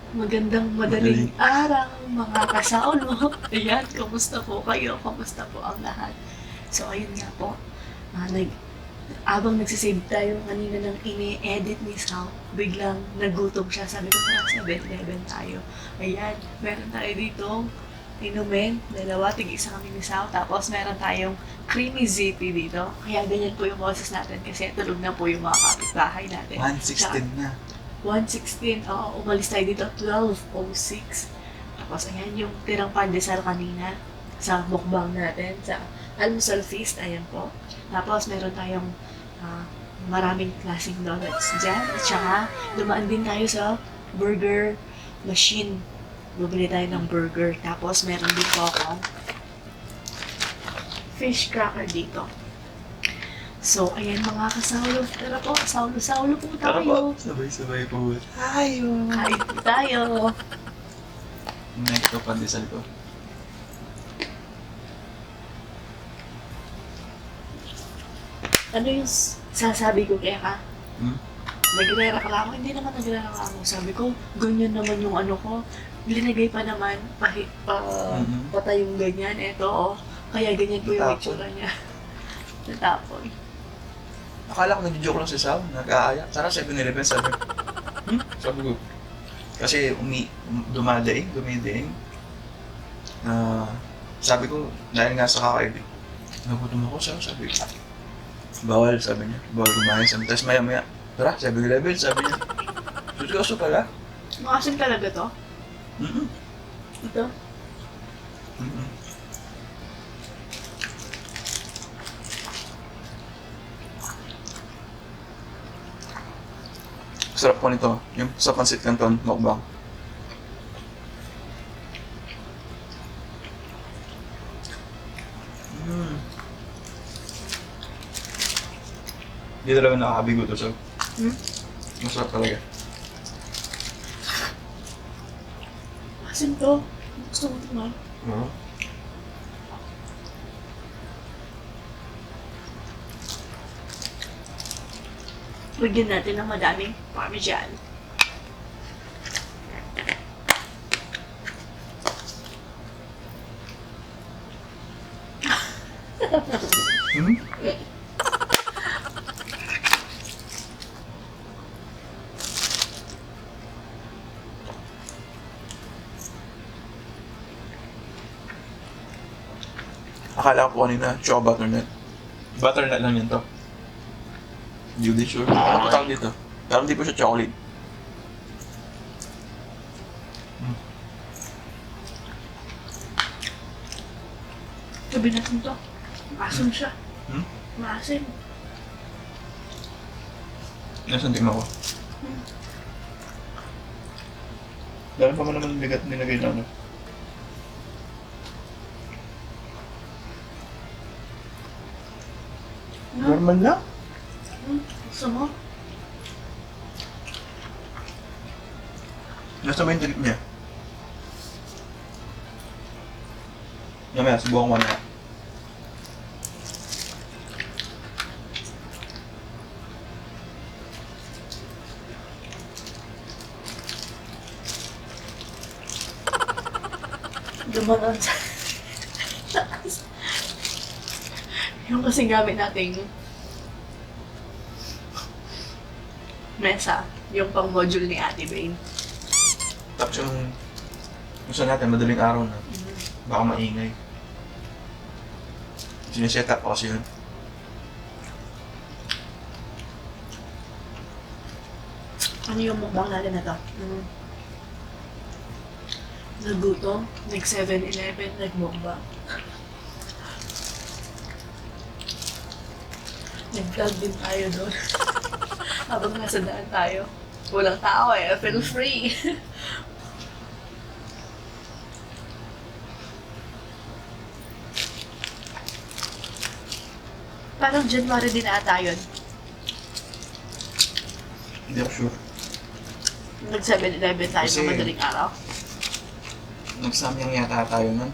Magandang madaling araw, mga kasaulo. Ayan, kamusta po kayo? Kamusta po ang lahat? So, ayun nga po. Abang nagsisave tayo kanina ng ini-edit ni Sal, biglang nagutom siya. Sabi ko, tara, 7-Eleven tayo. Ayan, meron tayo dito inumin, dalawa, tig-isa kami ni Sal. Tapos meron tayong creamy zippy dito. Kaya ganyan po yung boses natin kasi tulog na po yung mga kapitbahay natin. 116 na. 1:16, oo, umalis tayo dito 12:06. Tapos ayan yung tirang pandesal kanina sa mukbang natin, sa almusal feast, ayan po. Tapos meron tayong maraming klaseng donuts dyan. At saka dumaan din tayo sa burger machine. Bumili tayo ng burger. Tapos meron din po akong fish cracker dito. So, ayan mga kasaulo. Tara po, saulo-saulo po Tara tayo. po. Sabay-sabay po. Tayo. Kain po tayo. Next ko pandesal ko. Ano yung sasabi ko kaya ka? Nagre-reklamo? Hindi naman nagre-reklamo. Sabi ko, ganyan naman yung ano ko. Linagay pa naman, patay yung ganyan. Eto, oh. Kaya ganyan po yung Natapon. itsura niya. Natapon. Akala ko nag-joke lang si Sam. Nag-aaya. Tara 7-Eleven sabi. Sabi ko. Kasi dumidaing. Sabi ko, dahil nga sa kakaibig. Nagutom ako sabi ko. Bawal, sabi niya. Bawal kumain. Tapos maya-maya, tara, 7-Eleven, sabi niya. Seryoso pala. Makasim talaga to? Ito? Sarap po nito. Yung sa Pancit Canton, mukbang. Hindi talaga nakakabigo to, so. Masarap talaga. Makasim to. Gusto mo ito, man? Lagyan natin ng madaming parmesan. Akala ko kanina, choco butternut. Butternut lang yun to. Hindi ko sure. Ano pa tawag dito? Pero hindi po siya chocolate. Sabi natin to. Maasim siya. Maasim. Nasaan tingnan ko? Dahil pa mo naman bigat nilagay na ano. Normal lang. Gusto mo? Nasa ba yung trip niya? Mamaya, subukan ko na. Dumanon sa... yung kasing gamit nating mesa, yung pang module ni Ate Bain. Tapos yung gusto natin, madaling araw na. Baka maingay. Siniset up ko kasi yun. Ano yung mukbang natin na to? Nagutom, nag-7-Eleven, nag-mukbang. Nag-vlog din tayo doon. Habang nasa daan tayo. Walang tao eh, feel free. Parang January din ata yun. Hindi ako sure. Nag-7-Eleven tayo Kasi- ng madaling araw. Nagsamyang yata tayo nun.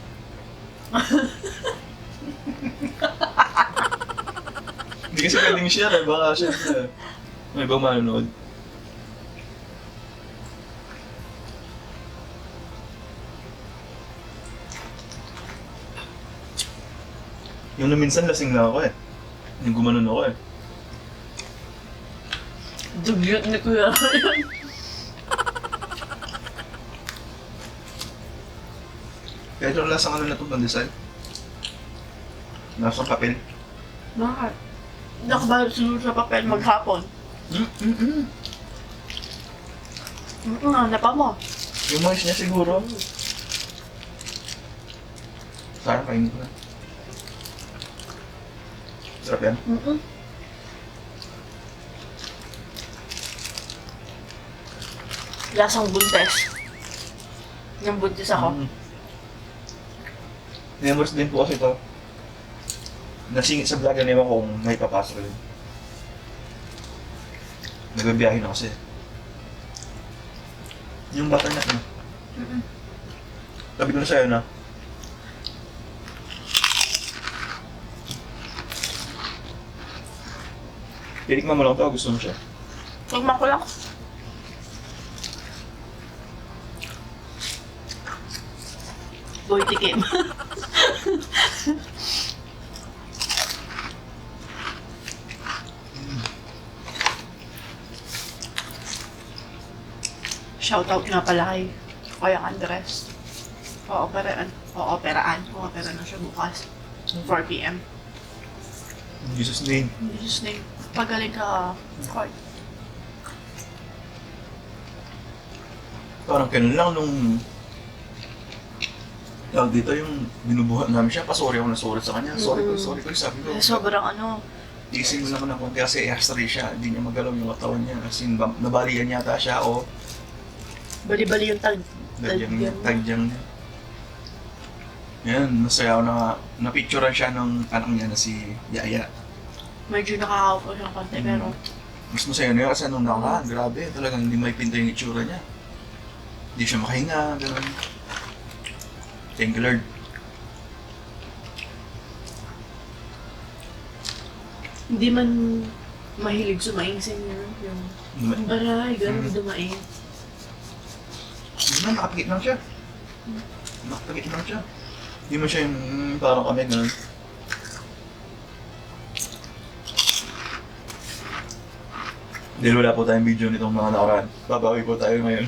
Hindi kasi pwedeng share eh, baka syempre may ibang manonood. Yung na minsan lasing lang ako eh. Yung gumanon ako eh. Dugyot ni Kuya Ryan. Kahit yung lasang ano na itong pandesal. Lasang papel. Bakit? Nakabalot siguro sa papel maghapon. Hanap mo. Yung mais niya siguro. Sarap kainin ko na. Sarap yan. Lasang buntes. Yung buntis ako. Members din po kasi ito. Nasingit sa vlog na ko kung may papasok yun. Nagbabiyahe na kasi. Yung butternut na. Tabi ko na sa'yo na. Titikman mo lang ito, gusto mo siya. Tigman ko lang. Boy, tikim. Shoutout nga pala kay Kuya Andres. Ooperaan na siya bukas. 4 p.m. In Jesus' name. In Jesus' name. Pagaling ka, Court. Parang kailan lang nung tawag dito yung binubuhat namin siya, sorry ako na sorry sa kanya. Sorry ko, sabi ko. Sobrang ano, Tiisin mo naman ako kasi x-ray siya, hindi niya magalaw yung katawan niya. As in, nabalian yata siya o bali-bali yung tagyang niya. Yan, masaya ako na napicturean siya ng anak niya na si Yaya. Medyo nakakaupo siyang konti, pero Mas masaya na yun kasi nung nakaraan, grabe, talagang hindi may pinta yung itsura niya. Hindi siya makahinga, gano'n. Thank you, Lord. hindi man mahilig sumaing sa inyo. Yung aray, gano'n dumaing. Hindi man, nakapikit lang siya. Nakapikit lang siya. Hindi mo siya yung parang kami, gano'n. Dahil wala po tayong video nitong mga nakaraan. Babawi po tayo ngayon.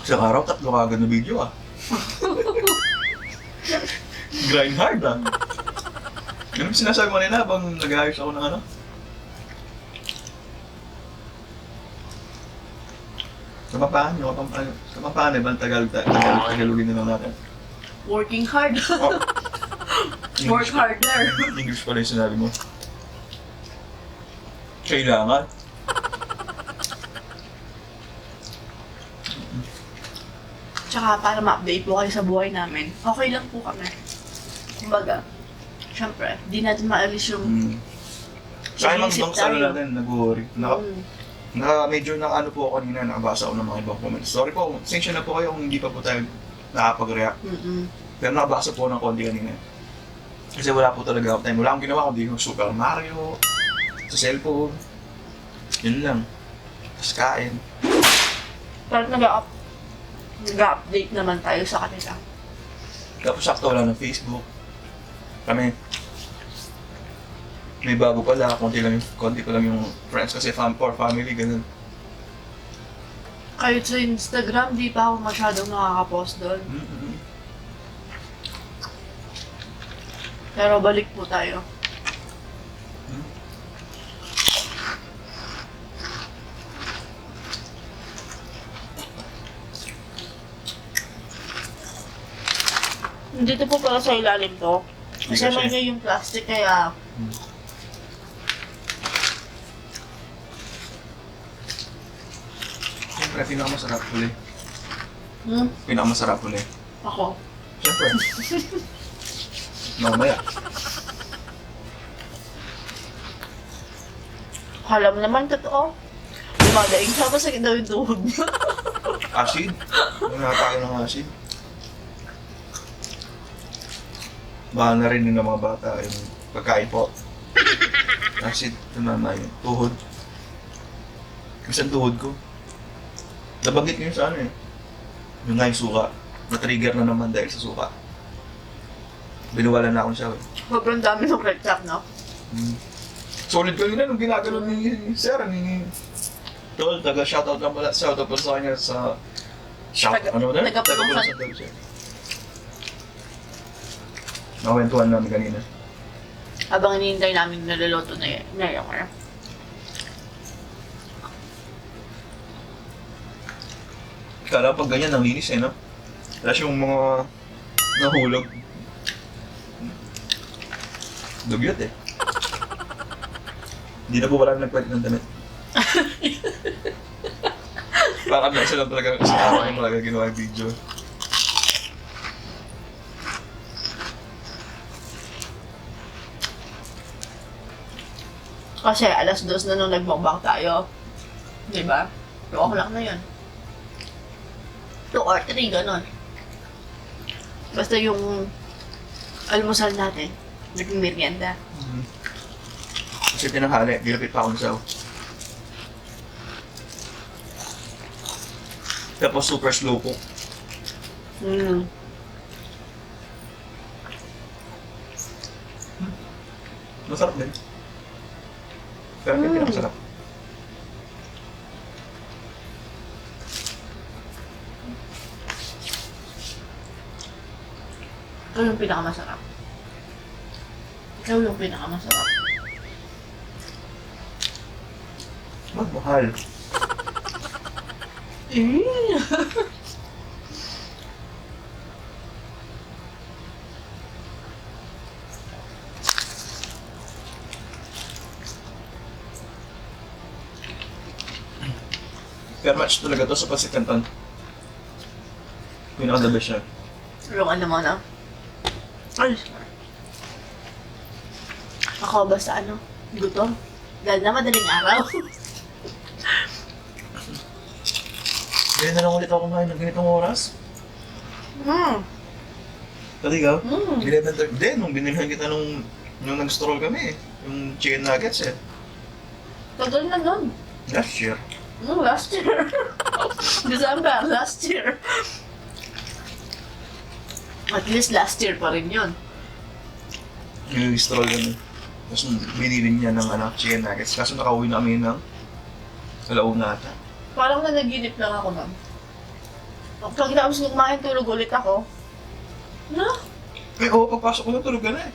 Sa araw, 3 kagad na video ah. Grind hard ah. Ganun sinasabi mo nila habang nag-ayos ako ng ano? Sa Pampanga, sa Pampanga ba ang Tagalogin na lang natin? Working hard. Oh. Work harder. English pala yung sinabi mo. Kailangan. Tsaka para ma-update po kayo sa buhay namin, okay lang po kami. Kumbaga, syempre, di natin maalis yung Kaya mang iniisip bang sa ano tayo. natin, nag-worry. Medyo ako kanina, nakabasa ako ng mga ibang comments. Sorry po, sensya na po kayo kung hindi pa po tayo nakapag-react. Pero nakabasa po ng konti kanina. Kasi wala po talaga ako time. Wala akong ginawa kundi yung Super Mario, sa cellphone. Yun lang. Tapos kain. Pero nag-update naman tayo sa kanila. Tapos sakto wala ng Facebook. Kami, may bago pala, konti ko lang yung friends kasi for family, ganun. Kahit sa Instagram, di pa ako masyadong nakaka-post doon. Pero balik po tayo. Dito po pala sa ilalim to. Kasi may yung plastic kaya Siyempre, pinakamasarap huli. hmm? Pinakamasarap huli. Ako. Siyempre. Mamaya. Alam naman, totoo. Lumadaing siya, masakit daw yung tuhod niya. Acid. Nangatake ng acid. Baka narinig ng mga bata yung pagkain po. Acid, tumama yung tuhod. Minsan tuhod ko. Nabanggit ko yun sa ano eh. Yung nga yung suka. Na-trigger na naman dahil sa suka. Binuwalan na ako siya eh. Sobrang dami ng ketchup, no? Solid ko yun na nung ginagano ni Sir, ni Tol, taga-shoutout lang pala. Shoutout pala sa kanya sa... ano ba na? Taga-Pulong Sa Tol siya. Nakawentuhan namin kanina. Habang hinihintay namin naluluto na yung Kala pag ganyan, ang linis eh, no? Tapos yung mga nahulog. Dugyot eh. Hindi na po wala nagpalit ng damit. Parang na isa lang talaga sa araw yung talaga ginawa yung video. Kasi alas 2 na nung nagmukbang tayo. Diba? 2 o'clock na yun. 2 or 3, ganon. Basta yung almusal natin, naging merienda. Kasi tinanghali, ginapit pa akong saw. Tapos super slow cook. Masarap din. Pero hindi pinakasarap. Ikaw yung pinakamasarap. Ikaw yung pinakamasarap. Magmahal. Pero match talaga to sa Pasit Canton. Pinaka-the best siya. Yung ano mo na? Ay. Ako basta ano, gutom. Dahil na madaling araw. Ganyan na lang ulit ako kumain ng ganitong oras. Pati ikaw? 11:30. Hindi, nung binilhan kita nung nag-stroll kami eh. Yung chicken nuggets eh. Tagal na nun. Last year. Last year. December, last year. At least last year pa rin yun. Yung stroll kami. Tapos binili niya ng chicken nuggets. Kaso nakauwi na kami ng alauna ata. Parang nanaginip lang ako nun. Pagkatapos ng kumain, tulog ulit ako. No? Eh, oo, pagpasok ko na tulog ka na eh.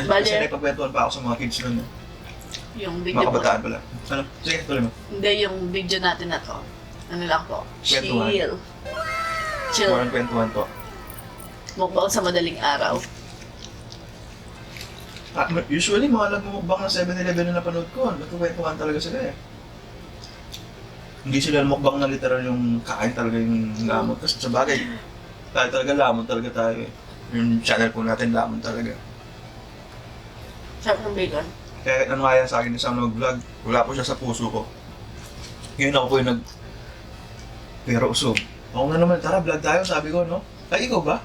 Bale. Kasi naipagkwentuhan pa ako sa mga kids nun eh. Yung video Mga po. kabataan pala. Ano? Sige, tuloy mo. Hindi, yung video natin na to. Ano lang po? Kwentuhan. Chill. Chill. Parang kwentuhan to. Mukbang sa madaling araw. Usually, mga nagmumukbang ng 7-Eleven na napanood ko, nagkukwentuhan talaga sila eh. Hindi sila mukbang na literal yung kain talaga yung lamon. Kasi sa bagay, tayo talaga lamon talaga tayo eh. Yung channel po natin, lamon talaga. Sarap ng bacon. Kaya ano nga yan sa akin isang mag-vlog, wala po siya sa puso ko. Ngayon ako po yung pero usog. Ako na naman, tara vlog tayo, sabi ko, no? Ay, ikaw ba?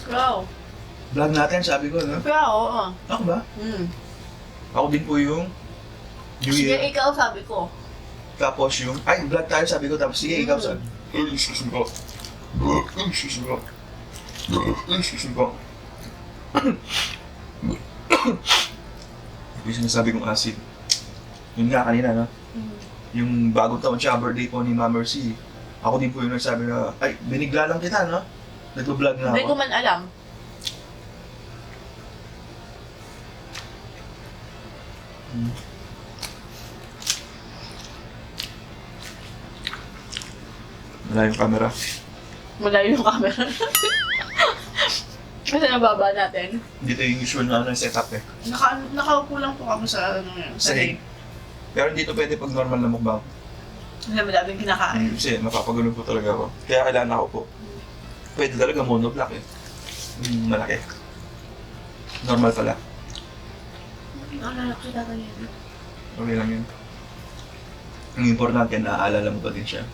Ikaw. Vlog natin, sabi ko, no? Ikaw, oo. Ako ba? Ako din po yung New Sige, Year. ikaw sabi ko. Tapos yung, ay, vlog tayo, sabi ko, tapos sige, ikaw sabi. Ay, excuse me po. Excuse me po. Excuse me po. Yung sinasabi kong acid. Yun nga kanina, no? Yung bagong taon siya, birthday po ni Ma'am Mercy. Ako din po yung nagsabi na, ay, binigla lang kita, no? Nagbablog na Hindi ko ako. man alam. Wala yung camera. Malayo yung camera. Kasi nababa natin. Dito yung usual na setup eh. Nakaupo lang po kami sa ano yun. Sa Sahig. Pero dito pwede pag normal na mukbang. Kasi madaming kinakain. Kasi mapapagulo po talaga ako. Kaya kailangan ako po. Pwede talaga monoblock eh. Malaki. Normal pala. Nakalala ko siya tatay. Okay lang yun. Ang importante, naaalala mo pa din siya.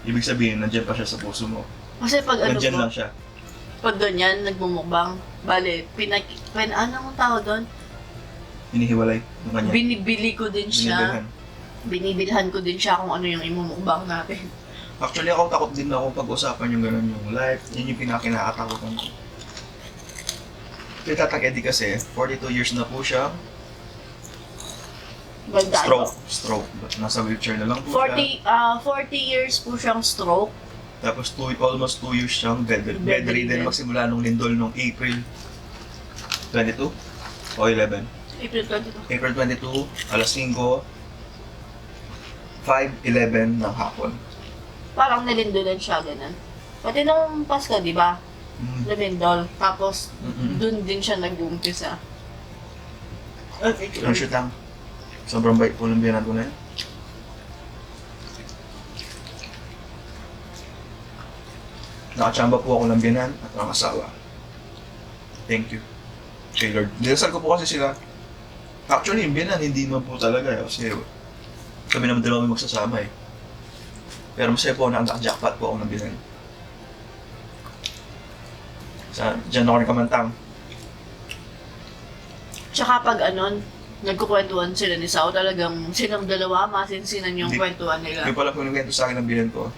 Ibig sabihin, nandiyan pa siya sa puso mo. Kasi pag ano Nandiyan po, lang siya. pag ganyan, nagmumukbang, bale, ano ang tawag doon? Hinihiwalay ng kanya. Binibili ko din siya. Binibilhan. Binibilhan ko din siya kung ano yung imumukbang natin. Actually, ako takot din ako pag-usapan yung gano'n yung life. Yun yung pinakinakatakutan ko. Si Tatang Eddie kasi, 42 years na po siya. Ganda. Stroke. Nasa wheelchair na lang po siya. 40 years po siyang stroke. Tapos almost 2 years siyang bedridden magsimula nung lindol nung April 22 o 11. April 22. April 22, alas 5, 5:11 ng hapon. Parang nalindulan siya, ganun. Pati nung Pasko, di ba? Lumindol. Tapos, dun din siya nag-uumpisa. Ang shoot lang. Sobrang bait po ng biyanan ko na yun. Nakachamba po ako ng biyanan at ang asawa. Thank you. Kay Lord. Dinasal ko po kasi sila. Actually, yung biyanan, hindi man po talaga. Kasi kami naman dalawa may magsasama eh. Pero masaya po na jackpot po ako ng biyanan. Diyan ako nagkamantang. Tsaka pag nagkukwentuhan sila ni Sao, talagang silang dalawa, masinsinan yung Hindi- kwentuhan nila. Yung pala po nagkwento sa akin ng biyanan ko.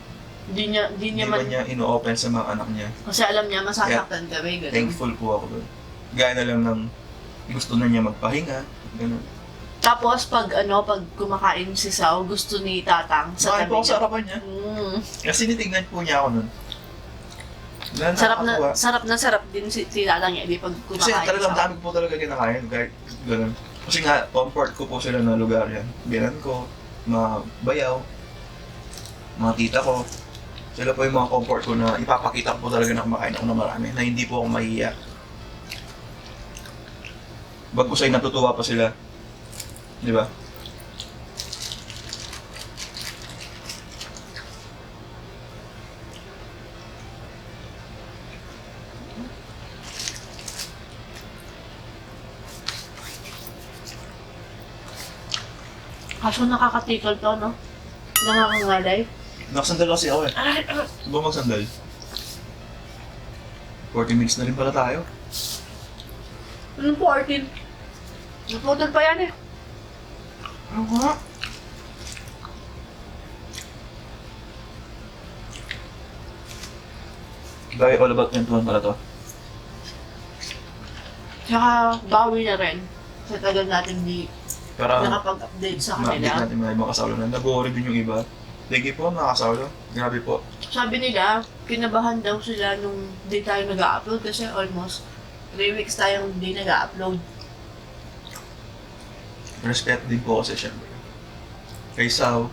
Hindi Hindi niya ba man, niya ino-open sa mga anak niya. kasi alam niya masasaktan kami, ganun. Thankful po ako doon. Gaya na lang ng gusto na niya magpahinga. Ganun. Tapos pag kumakain si Sao, gusto ni Tatang sa Makain tabi po ako sa niya. harapan niya. Kasi nitignan po niya ako nun. Sarap na sarap din si Tatang niya, di pag Kasi kumakain talagang si Sao. dami po talaga kinakain. Kahit ganun. Kasi nga, comfort ko po sila na lugar yan. Binan ko, mga bayaw, mga tita ko. Sila po yung mga comfort ko na ipapakita ko po talaga na kumakain ako na marami. Na hindi po ako mahiya. Bagkus ay natutuwa pa sila. Di ba? Kaso nakakatikal to, no? Nangangalay. Nakasandal kasi ako eh. Di ba magsandal? 40 minutes na rin pala tayo. Anong 14? Naputol pa yan eh. Ano nga? Dahil all about kwentuhan pala to. Tsaka bawi na rin. Sa tagal natin di Para nakapag-update sa ma-update kanila. natin mga ibang kasawlo na nag-worry din yung iba. Thank you po mga kasawlo. Grabe po. Sabi nila, kinabahan daw sila nung di tayo nag-upload kasi almost 3 weeks tayong di nag-upload. Respect din po kasi syempre. Kay Sao,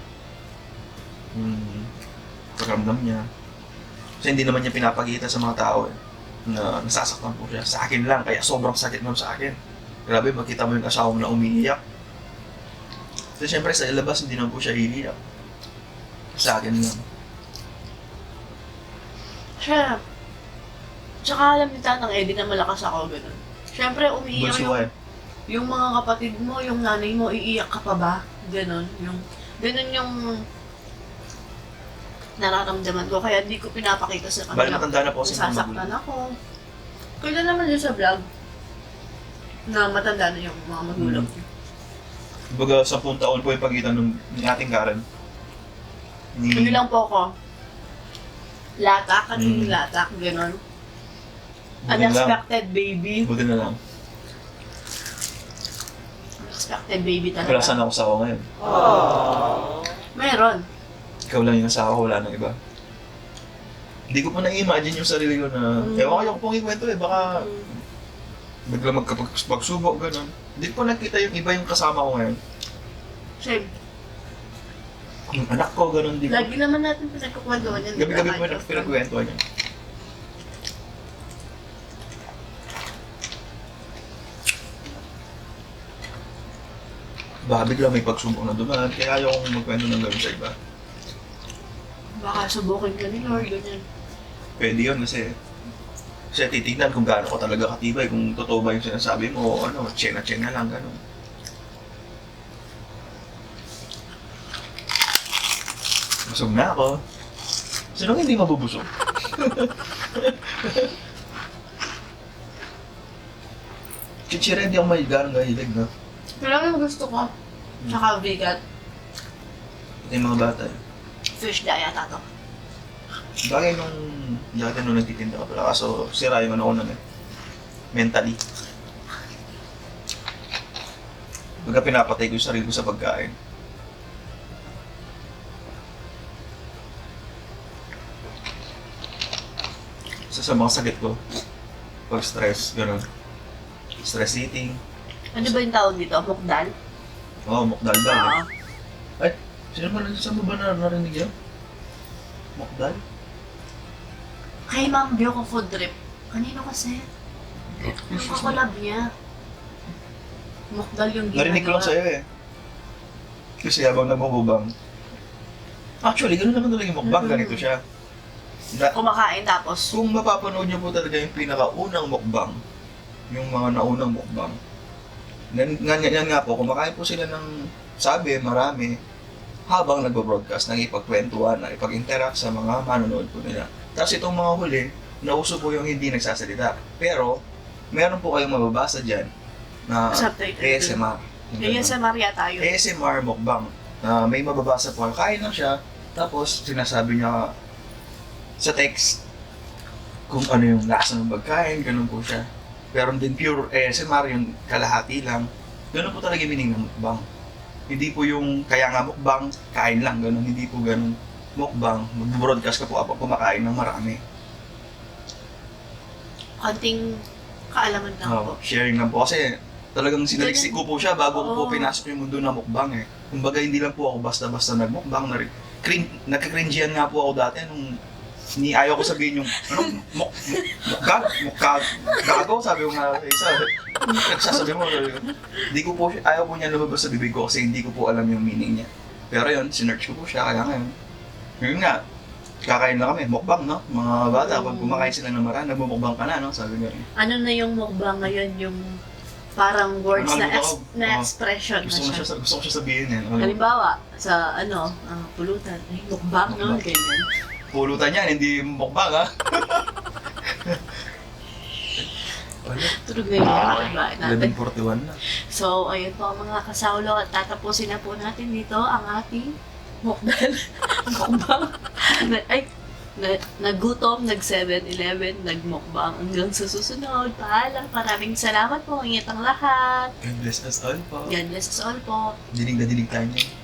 pakiramdam niya. Kasi hindi naman niya pinapakita sa mga tao eh, na nasasaktan po siya. Sa akin lang, kaya sobrang sakit nun sa akin. Grabe, makita mo yung asawa mo na umiiyak. So, syempre, sa ilabas, hindi naman po siya iiyak. Sa akin lang. Siya. Tsaka alam ni Tatang Eddie na malakas ako, ganun. Siyempre, umiiyak Bunso ka eh. yung mga kapatid mo, yung nanay mo, iiyak ka pa ba? Ganun. Ganun yung nararamdaman ko. Kaya di ko pinapakita sa Bali, kanila. matanda na po kasi mga Sasaktan magulang. ako. Kaya naman yun sa vlog na matanda na yung mga magulang. Kumbaga, 10 taon po yung pagitan ni ating Karen. Hindi lang po ako. Latak, kaning latak, gano'n. Buti na lang. Unexpected baby. Buti na lang. Unexpected baby talaga. Wala sana ako sa ako ngayon. Meron. Ikaw lang yung asawa ko, wala nang iba. Hindi ko pa na-imagine yung sarili ko na, ewan ko yung pong ikwento eh, baka bigla magkapagsubok, gano'n. Hindi ko nakita yung iba yung kasama ko ngayon. Same. Yung anak ko, gano'n, di ko. Lagi naman natin pinagkukwentuhan yan. Gabi-gabi po yung pinagkwentuhan niya. Baka bigla may pagsubok na dumaan, kaya ayaw kong magkwento ng gano'n sa iba. Baka subukin ka ni Lord, ganyan. Pwede yun kasi titignan kung gaano ko talaga katibay, kung totoo ba yung sinasabi mo o ano, tiyena lang, gano'n. Busog na ako. Sino hindi mabubusog? Chichira hindi ako may ganong gahilig, no? Kailangan gusto ko. Tsaka vegan. Ito yung mga bata eh. Fish diet ato. Bagay nung dati nung nagtitinda ka pala, kaso sira yung ano ko nun eh. Mentally. Baga pinapatay ko yung sarili ko sa pagkain. Isa sa mga sakit ko, pag stress, gano'n. Stress eating. Ano ba yung tawag dito? Mukdal? Oo, mukdal-dal eh. Oo. Ay, sino ba saan mo ba narinig yun? Mukdal? Kay Ma'am Bio ko food trip. Kanino kasi? Yung kakolab niya. Mukdal yung ginagawa. Narinig ko lang sa'yo eh. Kasi habang nagmumubang. Actually, gano'n naman talaga yung mukbang, ganito siya. Kumakain tapos. Kung mapapanood niyo po talaga yung pinakaunang mukbang, yung mga naunang mukbang, yan nga po, kumakain po sila ng sabi, marami, habang nagbo-broadcast, nangipagkwentuhan, nakipag-interact sa mga manonood po nila. Tapos itong mga huli, nauso po yung hindi nagsasalita. Pero, meron po kayong mababasa dyan na Subtitle. ASMR. Ganyan sa Maria tayo. ASMR mukbang. Na may mababasa po. Kain lang siya, tapos sinasabi niya sa text kung ano yung lasa ng pagkain, ganun po siya. Pero din pure ASMR, yung kalahati lang. Ganun po talaga yung meaning ng mukbang. Hindi po yung kaya nga mukbang, kain lang, ganun. Hindi po ganun mukbang. Mag-broadcast ka po habang kumakain ng marami. Konting kaalaman lang po. Sharing lang po. Kasi talagang sinaliksik ko po siya bago ko po Oo. pinasok yung mundo ng mukbang eh. Kumbaga hindi lang po ako basta-basta nagmukbang. Nagka-cringean nga po ako dati nung ayaw ko sabihin yung gago, sabi ko nga isa. Nagsasabi mo, hindi ko po, ayaw po niya lumabas sa bibig ko kasi hindi ko po alam yung meaning niya. Pero yun, sinearch ko po siya, kaya ngayon. Yun nga, kakain na kami, mukbang, no? Mga bata, pag kumakain sila ng marami, nagmumukbang ka na, no? Sabi nga. Ano na yung mukbang ngayon, yung parang words na, na expression na siya. Gusto ko siya sabihin yan. Halimbawa, sa pulutan, ay mukbang, no? Mukbang. Ganyan. Pulutan yan, hindi mukbang, ha? Tulog na yung kapitbahay natin. 11:41 na. So, ayun po mga kasaulo at tatapusin na po natin dito ang ating mukdal. Mukbang. Nagutom, nag-7-Eleven, nagmukbang. Hanggang sa susunod. Paalam. Maraming salamat po. Ingat ang lahat. God bless us all po. God bless us all po. Dilig na dilig tayo niyan.